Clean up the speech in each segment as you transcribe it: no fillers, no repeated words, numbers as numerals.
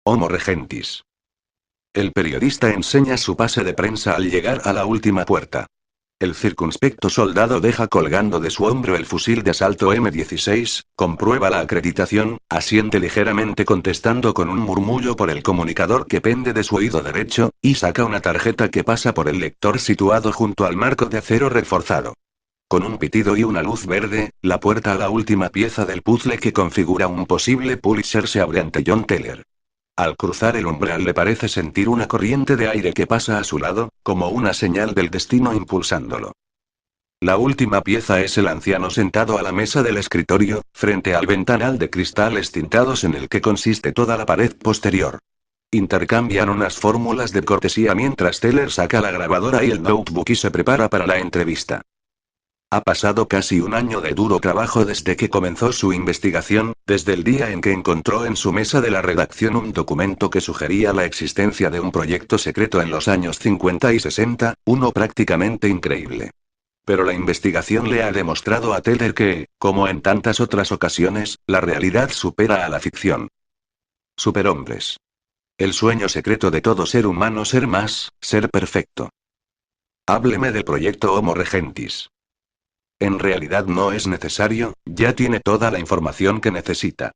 Homo Regentis. El periodista enseña su pase de prensa al llegar a la última puerta. El circunspecto soldado deja colgando de su hombro el fusil de asalto M16, comprueba la acreditación, asiente ligeramente contestando con un murmullo por el comunicador que pende de su oído derecho, y saca una tarjeta que pasa por el lector situado junto al marco de acero reforzado. Con un pitido y una luz verde, la puerta a la última pieza del puzzle que configura un posible Pulitzer se abre ante John Teller. Al cruzar el umbral le parece sentir una corriente de aire que pasa a su lado, como una señal del destino impulsándolo. La última pieza es el anciano sentado a la mesa del escritorio, frente al ventanal de cristales tintados en el que consiste toda la pared posterior. Intercambian unas fórmulas de cortesía mientras Teller saca la grabadora y el notebook y se prepara para la entrevista. Ha pasado casi un año de duro trabajo desde que comenzó su investigación, desde el día en que encontró en su mesa de la redacción un documento que sugería la existencia de un proyecto secreto en los años 50 y 60, uno prácticamente increíble. Pero la investigación le ha demostrado a Teller que, como en tantas otras ocasiones, la realidad supera a la ficción. Superhombres. El sueño secreto de todo ser humano: ser más, ser perfecto. Hábleme del proyecto Homo Regentis. En realidad no es necesario, ya tiene toda la información que necesita.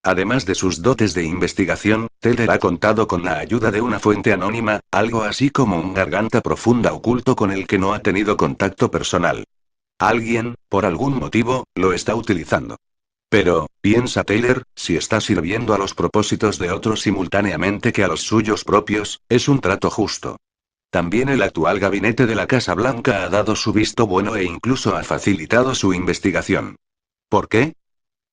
Además de sus dotes de investigación, Teller ha contado con la ayuda de una fuente anónima, algo así como un garganta profunda oculto con el que no ha tenido contacto personal. Alguien, por algún motivo, lo está utilizando. Pero, piensa Teller, si está sirviendo a los propósitos de otros simultáneamente que a los suyos propios, es un trato justo. También el actual gabinete de la Casa Blanca ha dado su visto bueno e incluso ha facilitado su investigación. ¿Por qué?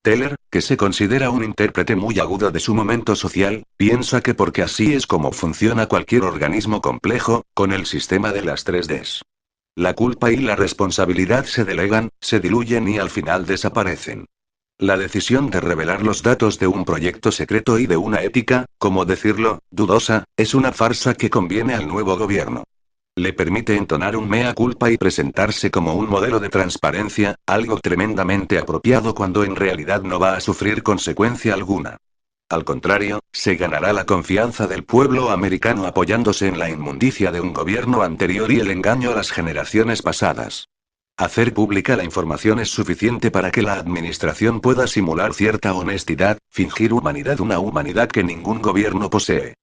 Teller, que se considera un intérprete muy agudo de su momento social, piensa que porque así es como funciona cualquier organismo complejo, con el sistema de las 3Ds. La culpa y la responsabilidad se delegan, se diluyen y al final desaparecen. La decisión de revelar los datos de un proyecto secreto y de una ética, como decirlo, dudosa, es una farsa que conviene al nuevo gobierno. Le permite entonar un mea culpa y presentarse como un modelo de transparencia, algo tremendamente apropiado cuando en realidad no va a sufrir consecuencia alguna. Al contrario, se ganará la confianza del pueblo americano apoyándose en la inmundicia de un gobierno anterior y el engaño a las generaciones pasadas. Hacer pública la información es suficiente para que la administración pueda simular cierta honestidad, fingir humanidad, una humanidad que ningún gobierno posee.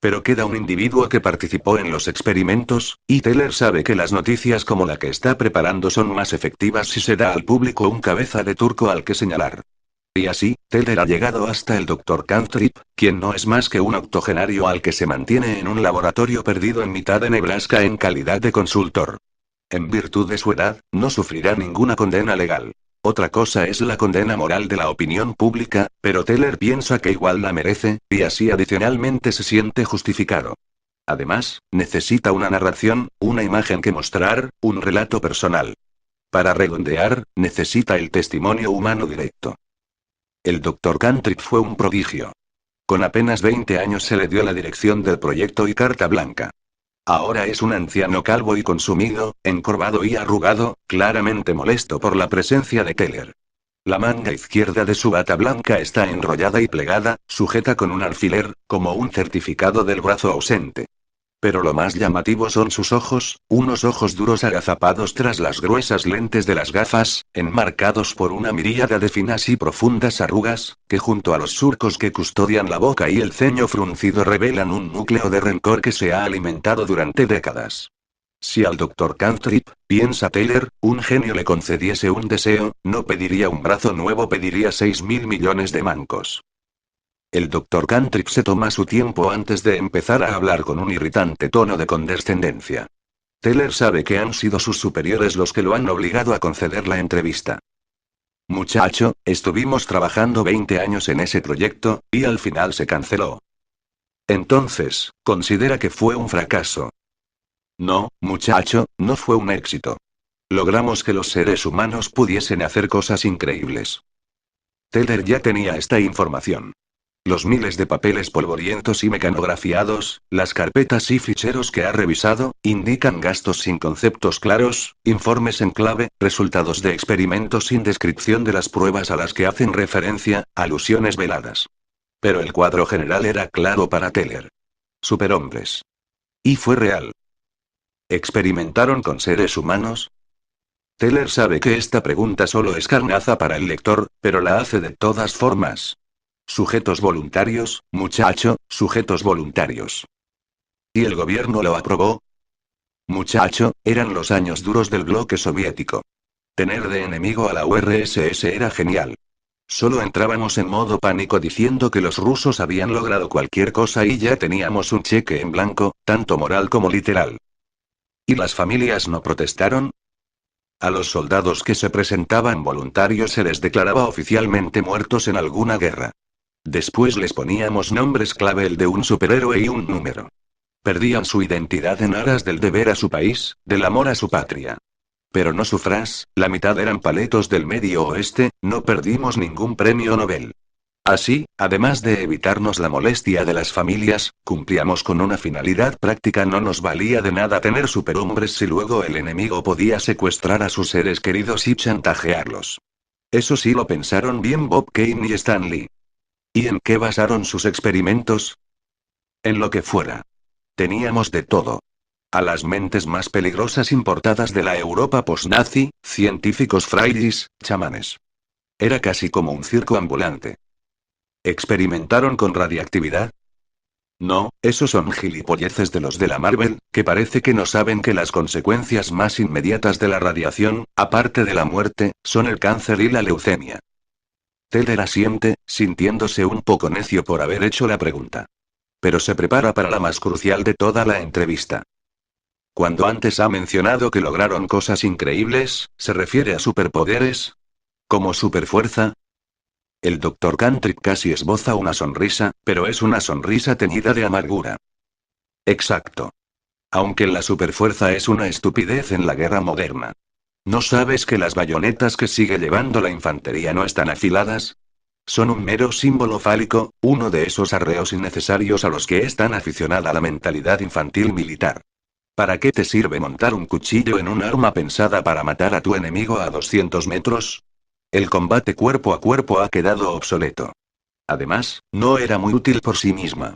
Pero queda un individuo que participó en los experimentos, y Teller sabe que las noticias como la que está preparando son más efectivas si se da al público un cabeza de turco al que señalar. Y así, Teller ha llegado hasta el Dr. Cantrip, quien no es más que un octogenario al que se mantiene en un laboratorio perdido en mitad de Nebraska en calidad de consultor. En virtud de su edad, no sufrirá ninguna condena legal. Otra cosa es la condena moral de la opinión pública, pero Teller piensa que igual la merece, y así adicionalmente se siente justificado. Además, necesita una narración, una imagen que mostrar, un relato personal. Para redondear, necesita el testimonio humano directo. El Dr. Cantrip fue un prodigio. Con apenas 20 años se le dio la dirección del proyecto y carta blanca. Ahora es un anciano calvo y consumido, encorvado y arrugado, claramente molesto por la presencia de Teller. La manga izquierda de su bata blanca está enrollada y plegada, sujeta con un alfiler, como un certificado del brazo ausente. Pero lo más llamativo son sus ojos, unos ojos duros agazapados tras las gruesas lentes de las gafas, enmarcados por una miríada de finas y profundas arrugas, que junto a los surcos que custodian la boca y el ceño fruncido revelan un núcleo de rencor que se ha alimentado durante décadas. Si al Dr. Cantrip, piensa Teller, un genio le concediese un deseo, no pediría un brazo nuevo, pediría 6.000 millones de mancos. El Dr. Cantrip se toma su tiempo antes de empezar a hablar con un irritante tono de condescendencia. Teller sabe que han sido sus superiores los que lo han obligado a conceder la entrevista. Muchacho, estuvimos trabajando 20 años en ese proyecto, y al final se canceló. Entonces, ¿considera que fue un fracaso? No, muchacho, no fue un éxito. Logramos que los seres humanos pudiesen hacer cosas increíbles. Teller ya tenía esta información. Los miles de papeles polvorientos y mecanografiados, las carpetas y ficheros que ha revisado, indican gastos sin conceptos claros, informes en clave, resultados de experimentos sin descripción de las pruebas a las que hacen referencia, alusiones veladas. Pero el cuadro general era claro para Teller. Superhombres. Y fue real. ¿Experimentaron con seres humanos? Teller sabe que esta pregunta solo es carnaza para el lector, pero la hace de todas formas. Sujetos voluntarios, muchacho, sujetos voluntarios. ¿Y el gobierno lo aprobó? Muchacho, eran los años duros del bloque soviético. Tener de enemigo a la URSS era genial. Solo entrábamos en modo pánico diciendo que los rusos habían logrado cualquier cosa y ya teníamos un cheque en blanco, tanto moral como literal. ¿Y las familias no protestaron? A los soldados que se presentaban voluntarios se les declaraba oficialmente muertos en alguna guerra. Después les poníamos nombres clave, el de un superhéroe y un número. Perdían su identidad en aras del deber a su país, del amor a su patria. Pero no sufras, la mitad eran paletos del Medio Oeste, no perdimos ningún premio Nobel. Así, además de evitarnos la molestia de las familias, cumplíamos con una finalidad práctica. No nos valía de nada tener superhombres si luego el enemigo podía secuestrar a sus seres queridos y chantajearlos. Eso sí lo pensaron bien Bob Kane y Stan Lee. ¿Y en qué basaron sus experimentos? En lo que fuera. Teníamos de todo. A las mentes más peligrosas importadas de la Europa posnazi, científicos frailes, chamanes. Era casi como un circo ambulante. ¿Experimentaron con radiactividad? No, esos son gilipolleces de los de la Marvel, que parece que no saben que las consecuencias más inmediatas de la radiación, aparte de la muerte, son el cáncer y la leucemia. Teller asiente, sintiéndose un poco necio por haber hecho la pregunta. Pero se prepara para la más crucial de toda la entrevista. Cuando antes ha mencionado que lograron cosas increíbles, ¿se refiere a superpoderes? ¿Como superfuerza? El Dr. Cantrip casi esboza una sonrisa, pero es una sonrisa teñida de amargura. Exacto. Aunque la superfuerza es una estupidez en la guerra moderna. ¿No sabes que las bayonetas que sigue llevando la infantería no están afiladas? Son un mero símbolo fálico, uno de esos arreos innecesarios a los que es tan aficionada la mentalidad infantil militar. ¿Para qué te sirve montar un cuchillo en un arma pensada para matar a tu enemigo a 200 metros? El combate cuerpo a cuerpo ha quedado obsoleto. Además, no era muy útil por sí misma.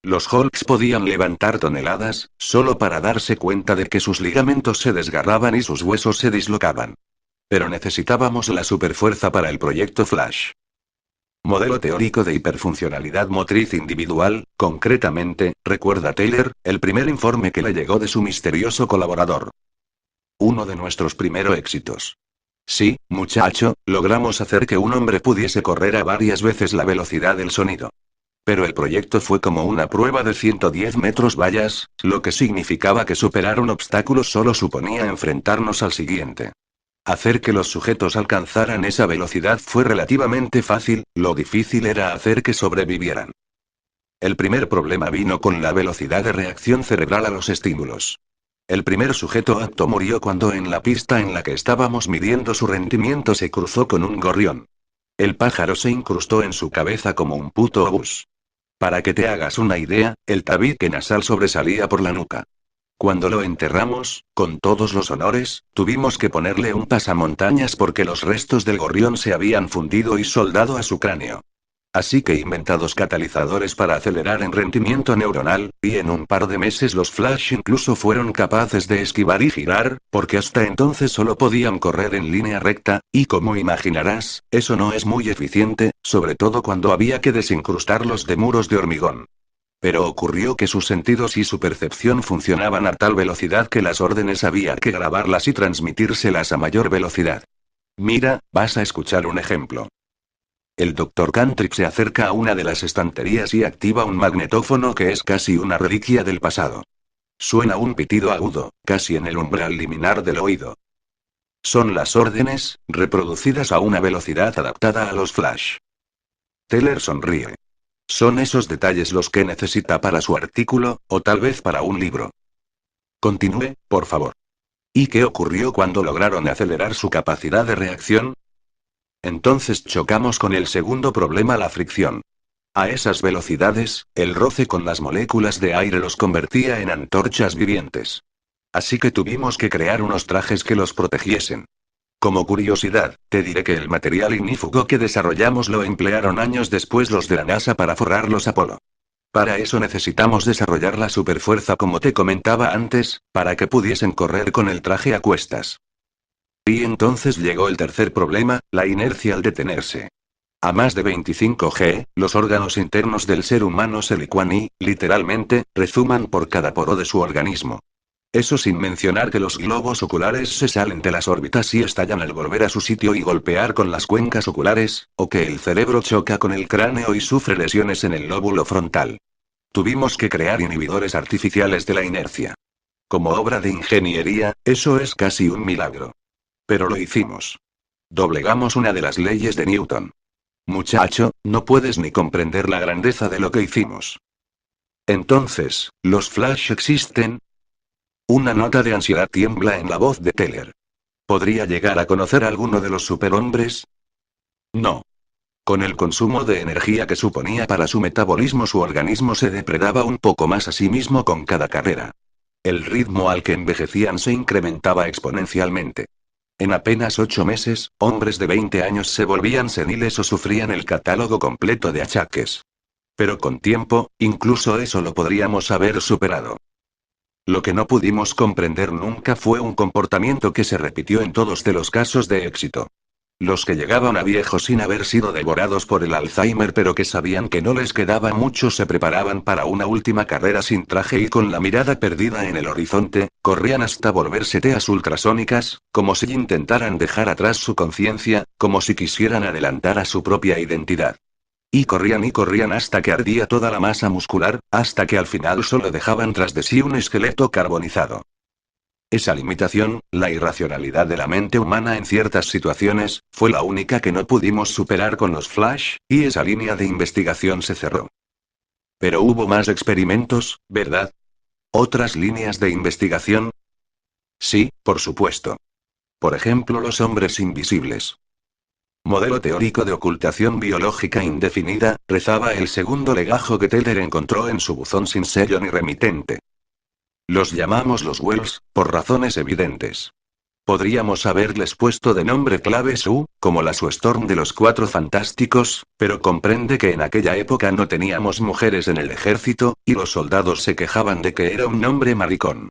Los Hulks podían levantar toneladas, solo para darse cuenta de que sus ligamentos se desgarraban y sus huesos se dislocaban. Pero necesitábamos la superfuerza para el proyecto Flash. Modelo teórico de hiperfuncionalidad motriz individual, concretamente, recuerda Teller, el primer informe que le llegó de su misterioso colaborador. Uno de nuestros primeros éxitos. Sí, muchacho, logramos hacer que un hombre pudiese correr a varias veces la velocidad del sonido. Pero el proyecto fue como una prueba de 110 metros vallas, lo que significaba que superar un obstáculo solo suponía enfrentarnos al siguiente. Hacer que los sujetos alcanzaran esa velocidad fue relativamente fácil, lo difícil era hacer que sobrevivieran. El primer problema vino con la velocidad de reacción cerebral a los estímulos. El primer sujeto apto murió cuando en la pista en la que estábamos midiendo su rendimiento se cruzó con un gorrión. El pájaro se incrustó en su cabeza como un puto obús. Para que te hagas una idea, el tabique nasal sobresalía por la nuca. Cuando lo enterramos, con todos los honores, tuvimos que ponerle un pasamontañas porque los restos del gorrión se habían fundido y soldado a su cráneo. Así que inventados catalizadores para acelerar en rendimiento neuronal, y en un par de meses los Flash incluso fueron capaces de esquivar y girar, porque hasta entonces solo podían correr en línea recta, y como imaginarás, eso no es muy eficiente, sobre todo cuando había que desincrustarlos de muros de hormigón. Pero ocurrió que sus sentidos y su percepción funcionaban a tal velocidad que las órdenes había que grabarlas y transmitírselas a mayor velocidad. Mira, vas a escuchar un ejemplo. El Dr. Cantrip se acerca a una de las estanterías y activa un magnetófono que es casi una reliquia del pasado. Suena un pitido agudo, casi en el umbral liminar del oído. Son las órdenes, reproducidas a una velocidad adaptada a los Flash. Teller sonríe. Son esos detalles los que necesita para su artículo, o tal vez para un libro. Continúe, por favor. ¿Y qué ocurrió cuando lograron acelerar su capacidad de reacción? Entonces chocamos con el segundo problema, la fricción. A esas velocidades, el roce con las moléculas de aire los convertía en antorchas vivientes. Así que tuvimos que crear unos trajes que los protegiesen. Como curiosidad, te diré que el material ignífugo que desarrollamos lo emplearon años después los de la NASA para forrar los Apolo. Para eso necesitamos desarrollar la superfuerza como te comentaba antes, para que pudiesen correr con el traje a cuestas. Y entonces llegó el tercer problema, la inercia al detenerse. A más de 25 G, los órganos internos del ser humano se licúan y, literalmente, rezuman por cada poro de su organismo. Eso sin mencionar que los globos oculares se salen de las órbitas y estallan al volver a su sitio y golpear con las cuencas oculares, o que el cerebro choca con el cráneo y sufre lesiones en el lóbulo frontal. Tuvimos que crear inhibidores artificiales de la inercia. Como obra de ingeniería, eso es casi un milagro. Pero lo hicimos. Doblegamos una de las leyes de Newton. Muchacho, no puedes ni comprender la grandeza de lo que hicimos. Entonces, ¿los Flash existen? Una nota de ansiedad tiembla en la voz de Teller. ¿Podría llegar a conocer a alguno de los superhombres? No. Con el consumo de energía que suponía para su metabolismo, su organismo se depredaba un poco más a sí mismo con cada carrera. El ritmo al que envejecían se incrementaba exponencialmente. En apenas 8 meses, hombres de 20 años se volvían seniles o sufrían el catálogo completo de achaques. Pero con tiempo, incluso eso lo podríamos haber superado. Lo que no pudimos comprender nunca fue un comportamiento que se repitió en todos de los casos de éxito. Los que llegaban a viejos sin haber sido devorados por el Alzheimer pero que sabían que no les quedaba mucho se preparaban para una última carrera sin traje y con la mirada perdida en el horizonte, corrían hasta volverse teas ultrasónicas, como si intentaran dejar atrás su conciencia, como si quisieran adelantar a su propia identidad. Y corrían hasta que ardía toda la masa muscular, hasta que al final solo dejaban tras de sí un esqueleto carbonizado. Esa limitación, la irracionalidad de la mente humana en ciertas situaciones, fue la única que no pudimos superar con los Flash, y esa línea de investigación se cerró. Pero hubo más experimentos, ¿verdad? ¿Otras líneas de investigación? Sí, por supuesto. Por ejemplo, los hombres invisibles. Modelo teórico de ocultación biológica indefinida, rezaba el segundo legajo que Teller encontró en su buzón sin sello ni remitente. Los llamamos los Wells, por razones evidentes. Podríamos haberles puesto de nombre clave Sue, como la Sue Storm de los Cuatro Fantásticos, pero comprende que en aquella época no teníamos mujeres en el ejército, y los soldados se quejaban de que era un nombre maricón.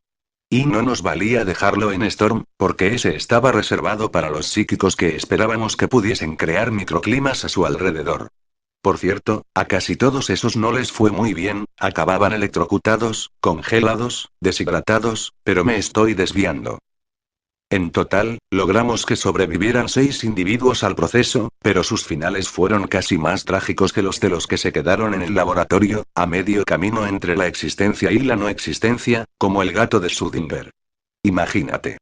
Y no nos valía dejarlo en Storm, porque ese estaba reservado para los psíquicos que esperábamos que pudiesen crear microclimas a su alrededor. Por cierto, a casi todos esos no les fue muy bien, acababan electrocutados, congelados, deshidratados, pero me estoy desviando. En total, logramos que sobrevivieran 6 individuos al proceso, pero sus finales fueron casi más trágicos que los de los que se quedaron en el laboratorio, a medio camino entre la existencia y la no existencia, como el gato de Schrödinger. Imagínate.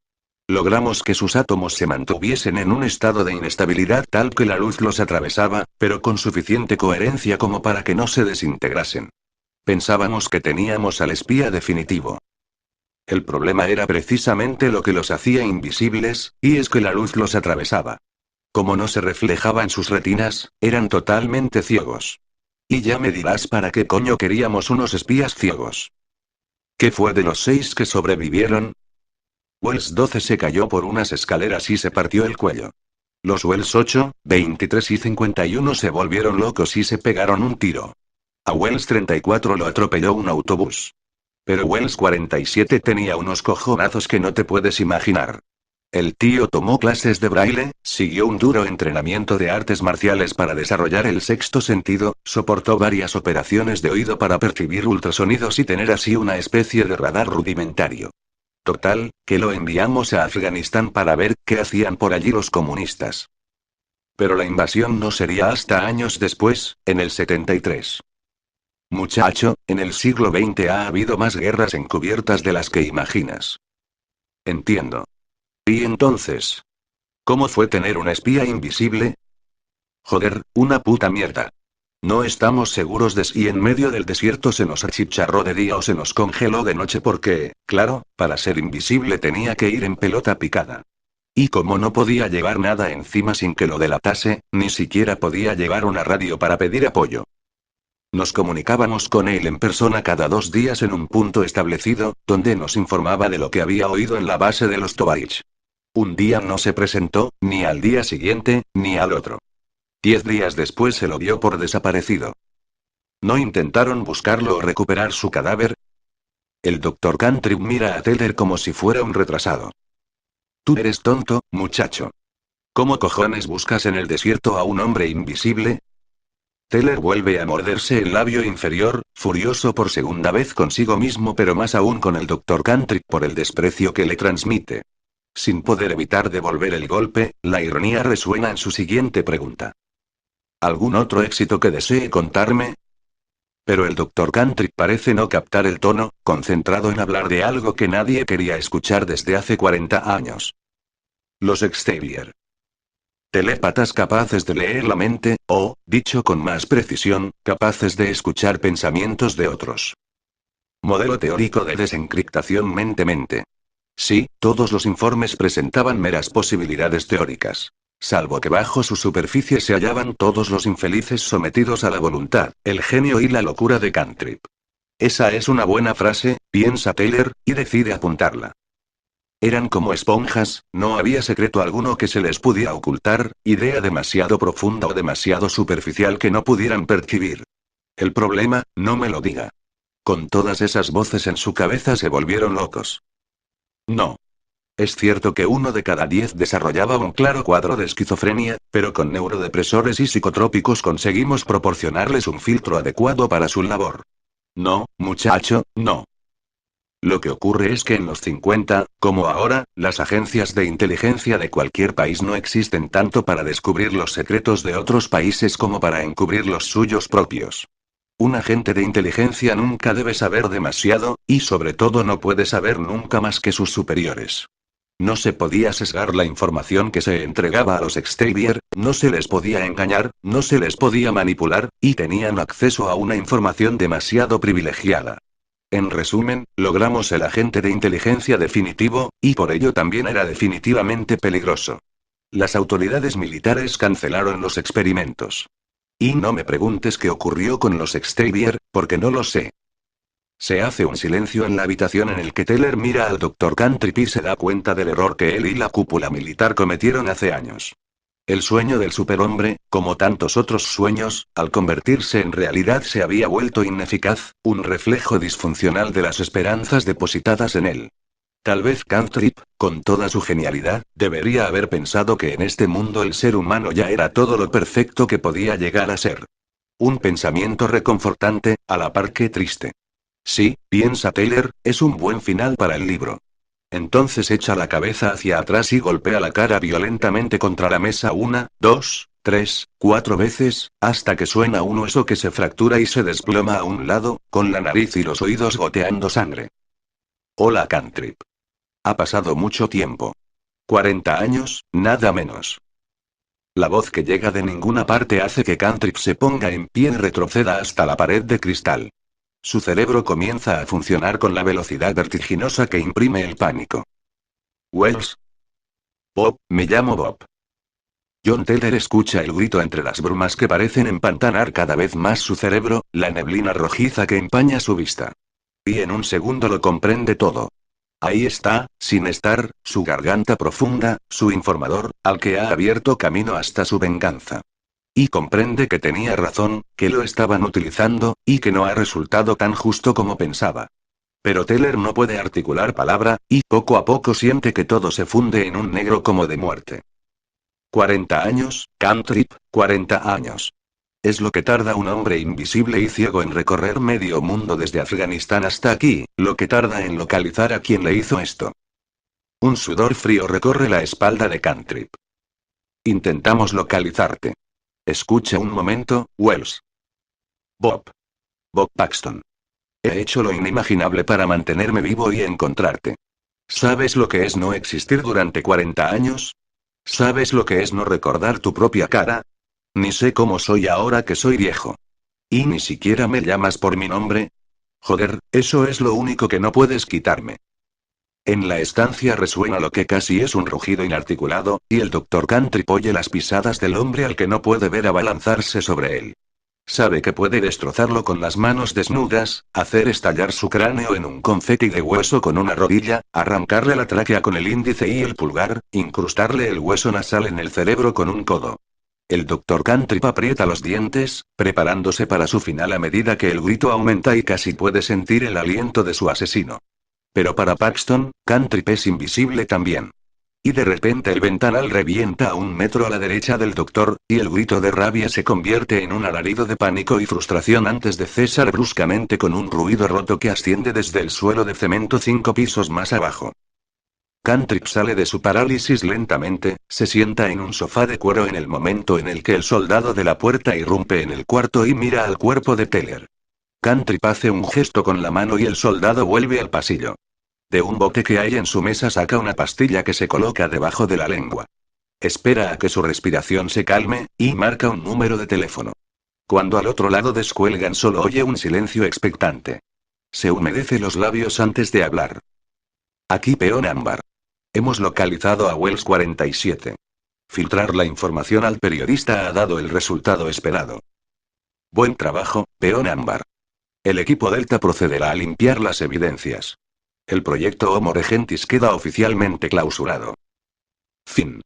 Logramos que sus átomos se mantuviesen en un estado de inestabilidad tal que la luz los atravesaba, pero con suficiente coherencia como para que no se desintegrasen. Pensábamos que teníamos al espía definitivo. El problema era precisamente lo que los hacía invisibles, y es que la luz los atravesaba. Como no se reflejaba en sus retinas, eran totalmente ciegos. Y ya me dirás para qué coño queríamos unos espías ciegos. ¿Qué fue de los 6 que sobrevivieron? Wells 12 se cayó por unas escaleras y se partió el cuello. Los Wells 8, 23 y 51 se volvieron locos y se pegaron un tiro. A Wells 34 lo atropelló un autobús. Pero Wells 47 tenía unos cojonazos que no te puedes imaginar. El tío tomó clases de braille, siguió un duro entrenamiento de artes marciales para desarrollar el sexto sentido, soportó varias operaciones de oído para percibir ultrasonidos y tener así una especie de radar rudimentario. Total, que lo enviamos a Afganistán para ver qué hacían por allí los comunistas. Pero la invasión no sería hasta años después, en el 73. Muchacho, en el siglo XX ha habido más guerras encubiertas de las que imaginas. Entiendo. ¿Y entonces? ¿Cómo fue tener un espía invisible? Joder, una puta mierda. No estamos seguros de si en medio del desierto se nos achicharró de día o se nos congeló de noche porque, claro, para ser invisible tenía que ir en pelota picada. Y como no podía llevar nada encima sin que lo delatase, ni siquiera podía llevar una radio para pedir apoyo. Nos comunicábamos con él en persona cada 2 días en un punto establecido, donde nos informaba de lo que había oído en la base de los Tovarich. Un día no se presentó, ni al día siguiente, ni al otro. 10 días después se lo dio por desaparecido. ¿No intentaron buscarlo o recuperar su cadáver? El doctor Cantrip mira a Teller como si fuera un retrasado. Tú eres tonto, muchacho. ¿Cómo cojones buscas en el desierto a un hombre invisible? Teller vuelve a morderse el labio inferior, furioso por segunda vez consigo mismo, pero más aún con el doctor Cantrip por el desprecio que le transmite. Sin poder evitar devolver el golpe, la ironía resuena en su siguiente pregunta. ¿Algún otro éxito que desee contarme? Pero el doctor Cantrip parece no captar el tono, concentrado en hablar de algo que nadie quería escuchar desde hace 40 años. Los Xavier. Telépatas capaces de leer la mente, o, dicho con más precisión, capaces de escuchar pensamientos de otros. Modelo teórico de desencriptación mente-mente. Sí, todos los informes presentaban meras posibilidades teóricas. Salvo que bajo su superficie se hallaban todos los infelices sometidos a la voluntad, el genio y la locura de Cantrip. Esa es una buena frase, piensa Teller, y decide apuntarla. Eran como esponjas, no había secreto alguno que se les pudiera ocultar, idea demasiado profunda o demasiado superficial que no pudieran percibir. El problema, no me lo diga. Con todas esas voces en su cabeza se volvieron locos. No. Es cierto que 1 de cada 10 desarrollaba un claro cuadro de esquizofrenia, pero con neurodepresores y psicotrópicos conseguimos proporcionarles un filtro adecuado para su labor. No, muchacho, no. Lo que ocurre es que en los 50, como ahora, las agencias de inteligencia de cualquier país no existen tanto para descubrir los secretos de otros países como para encubrir los suyos propios. Un agente de inteligencia nunca debe saber demasiado, y sobre todo no puede saber nunca más que sus superiores. No se podía sesgar la información que se entregaba a los Xavier, no se les podía engañar, no se les podía manipular, y tenían acceso a una información demasiado privilegiada. En resumen, logramos el agente de inteligencia definitivo, y por ello también era definitivamente peligroso. Las autoridades militares cancelaron los experimentos. Y no me preguntes qué ocurrió con los Xavier, porque no lo sé. Se hace un silencio en la habitación en el que Teller mira al doctor Cantrip y se da cuenta del error que él y la cúpula militar cometieron hace años. El sueño del superhombre, como tantos otros sueños, al convertirse en realidad se había vuelto ineficaz, un reflejo disfuncional de las esperanzas depositadas en él. Tal vez Cantrip, con toda su genialidad, debería haber pensado que en este mundo el ser humano ya era todo lo perfecto que podía llegar a ser. Un pensamiento reconfortante, a la par que triste. Sí, piensa Teller, es un buen final para el libro. Entonces echa la cabeza hacia atrás y golpea la cara violentamente contra la mesa 1, 2, 3, 4 veces, hasta que suena un hueso que se fractura y se desploma a un lado, con la nariz y los oídos goteando sangre. Hola Cantrip. Ha pasado mucho tiempo. 40 años, nada menos. La voz que llega de ninguna parte hace que Cantrip se ponga en pie y retroceda hasta la pared de cristal. Su cerebro comienza a funcionar con la velocidad vertiginosa que imprime el pánico. Wells. Bob, me llamo Bob. John Teller escucha el grito entre las brumas que parecen empantanar cada vez más su cerebro, la neblina rojiza que empaña su vista. Y en un segundo lo comprende todo. Ahí está, sin estar, su garganta profunda, su informador, al que ha abierto camino hasta su venganza. Y comprende que tenía razón, que lo estaban utilizando, y que no ha resultado tan justo como pensaba. Pero Teller no puede articular palabra, y poco a poco siente que todo se funde en un negro como de muerte. 40 años, Cantrip, 40 años. Es lo que tarda un hombre invisible y ciego en recorrer medio mundo desde Afganistán hasta aquí, lo que tarda en localizar a quien le hizo esto. Un sudor frío recorre la espalda de Cantrip. Intentamos localizarte. Escucha un momento, Wells. Bob. Bob Paxton. He hecho lo inimaginable para mantenerme vivo y encontrarte. ¿Sabes lo que es no existir durante 40 años? ¿Sabes lo que es no recordar tu propia cara? Ni sé cómo soy ahora que soy viejo. ¿Y ni siquiera me llamas por mi nombre? Joder, eso es lo único que no puedes quitarme. En la estancia resuena lo que casi es un rugido inarticulado, y el doctor Cantrip oye las pisadas del hombre al que no puede ver abalanzarse sobre él. Sabe que puede destrozarlo con las manos desnudas, hacer estallar su cráneo en un confeti de hueso con una rodilla, arrancarle la tráquea con el índice y el pulgar, incrustarle el hueso nasal en el cerebro con un codo. El Dr. Cantrip aprieta los dientes, preparándose para su final a medida que el grito aumenta y casi puede sentir el aliento de su asesino. Pero para Paxton, Cantrip es invisible también. Y de repente el ventanal revienta a 1 metro a la derecha del doctor, y el grito de rabia se convierte en un alarido de pánico y frustración antes de cesar bruscamente con un ruido roto que asciende desde el suelo de cemento 5 pisos más abajo. Cantrip sale de su parálisis lentamente, se sienta en un sofá de cuero en el momento en el que el soldado de la puerta irrumpe en el cuarto y mira al cuerpo de Teller. Cantrip hace un gesto con la mano y el soldado vuelve al pasillo. De un bote que hay en su mesa saca una pastilla que se coloca debajo de la lengua. Espera a que su respiración se calme, y marca un número de teléfono. Cuando al otro lado descuelgan solo oye un silencio expectante. Se humedece los labios antes de hablar. Aquí peón ámbar. Hemos localizado a Wells 47. Filtrar la información al periodista ha dado el resultado esperado. Buen trabajo, peón ámbar. El equipo Delta procederá a limpiar las evidencias. El proyecto Homo Regentis queda oficialmente clausurado. Fin.